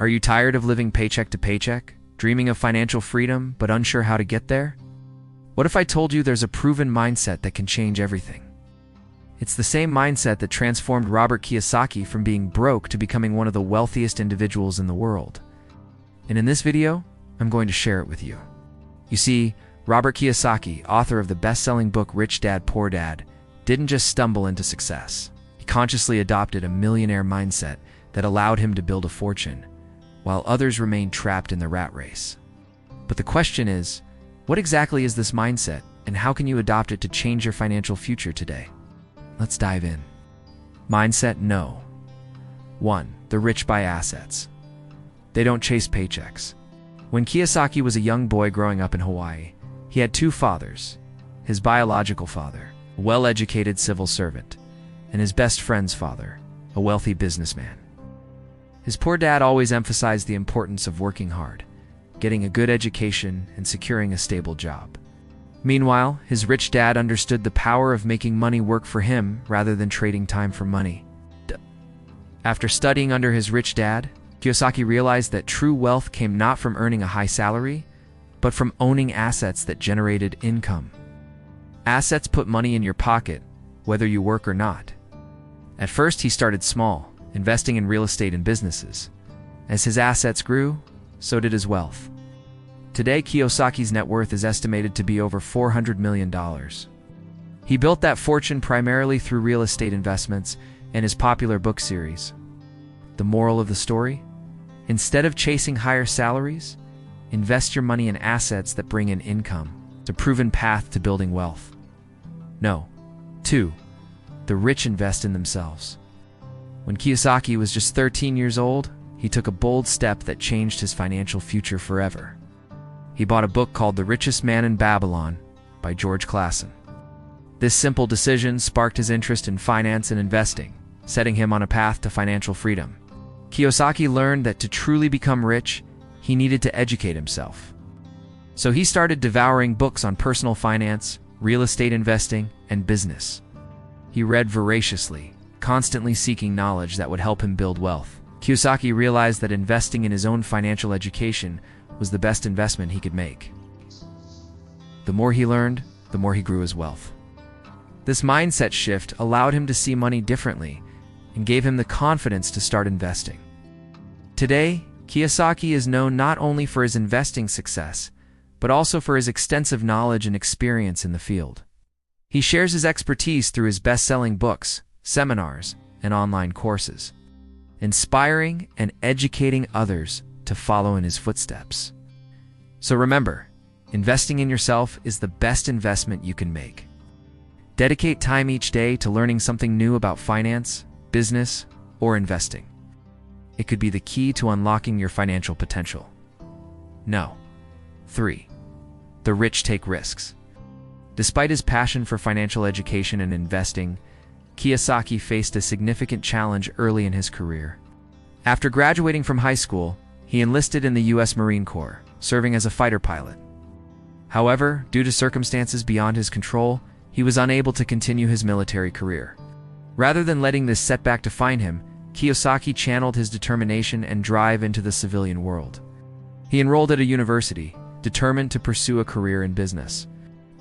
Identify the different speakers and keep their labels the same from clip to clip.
Speaker 1: Are you tired of living paycheck to paycheck, dreaming of financial freedom but unsure how to get there? What if I told you there's a proven mindset that can change everything? It's the same mindset that transformed Robert Kiyosaki from being broke to becoming one of the wealthiest individuals in the world. And in this video, I'm going to share it with you. You see, Robert Kiyosaki, author of the best-selling book Rich Dad, Poor Dad, didn't just stumble into success. He consciously adopted a millionaire mindset that allowed him to build a fortune, while others remained trapped in the rat race. But the question is, what exactly is this mindset, and how can you adopt it to change your financial future today? Let's dive in. Mindset No. 1. The rich buy assets. They don't chase paychecks. When Kiyosaki was a young boy growing up in Hawaii, he had two fathers: his biological father, a well-educated civil servant, and his best friend's father, a wealthy businessman. His poor dad always emphasized the importance of working hard, getting a good education, and securing a stable job. Meanwhile, his rich dad understood the power of making money work for him rather than trading time for money. After studying under his rich dad, Kiyosaki realized that true wealth came not from earning a high salary, but from owning assets that generated income. Assets put money in your pocket, whether you work or not. At first, he started small, investing in real estate and businesses. As his assets grew, so did his wealth. Today, Kiyosaki's net worth is estimated to be over $400 million. He built that fortune primarily through real estate investments and his popular book series. The moral of the story? Instead of chasing higher salaries, invest your money in assets that bring in income. It's a proven path to building wealth. No. 2. The rich invest in themselves. When Kiyosaki was just 13 years old, he took a bold step that changed his financial future forever. He bought a book called The Richest Man in Babylon by George Clason. This simple decision sparked his interest in finance and investing, setting him on a path to financial freedom. Kiyosaki learned that to truly become rich, he needed to educate himself. So he started devouring books on personal finance, real estate investing, and business. He read voraciously, constantly seeking knowledge that would help him build wealth. Kiyosaki realized that investing in his own financial education was the best investment he could make. The more he learned, the more he grew his wealth. This mindset shift allowed him to see money differently and gave him the confidence to start investing. Today, Kiyosaki is known not only for his investing success, but also for his extensive knowledge and experience in the field. He shares his expertise through his best-selling books, seminars, and online courses, inspiring and educating others to follow in his footsteps. So remember, investing in yourself is the best investment you can make. Dedicate time each day to learning something new about finance, business, or investing. It could be the key to unlocking your financial potential. No. 3. The rich take risks. Despite his passion for financial education and investing, Kiyosaki faced a significant challenge early in his career. After graduating from high school, he enlisted in the U.S. Marine Corps, serving as a fighter pilot. However, due to circumstances beyond his control, he was unable to continue his military career. Rather than letting this setback define him, Kiyosaki channeled his determination and drive into the civilian world. He enrolled at a university, determined to pursue a career in business.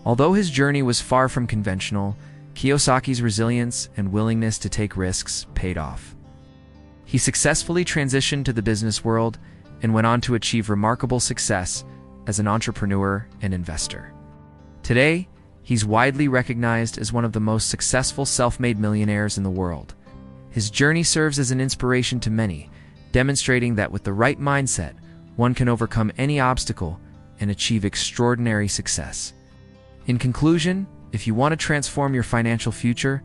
Speaker 1: Although his journey was far from conventional, Kiyosaki's resilience and willingness to take risks paid off. He successfully transitioned to the business world and went on to achieve remarkable success as an entrepreneur and investor. Today, he's widely recognized as one of the most successful self-made millionaires in the world. His journey serves as an inspiration to many, demonstrating that with the right mindset, one can overcome any obstacle and achieve extraordinary success. In conclusion, if you want to transform your financial future,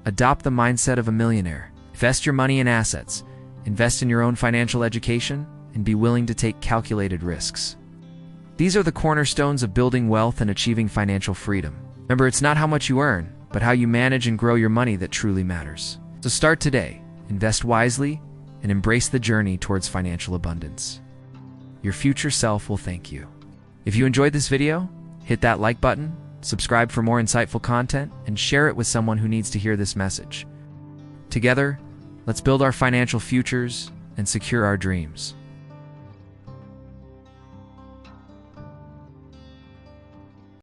Speaker 1: adopt the mindset of a millionaire. Invest your money in assets, invest in your own financial education, and be willing to take calculated risks. These are the cornerstones of building wealth and achieving financial freedom. Remember, it's not how much you earn, but how you manage and grow your money that truly matters. So start today, invest wisely, and embrace the journey towards financial abundance. Your future self will thank you. If you enjoyed this video, hit that like button, subscribe for more insightful content, and share it with someone who needs to hear this message. Together, let's build our financial futures and secure our dreams.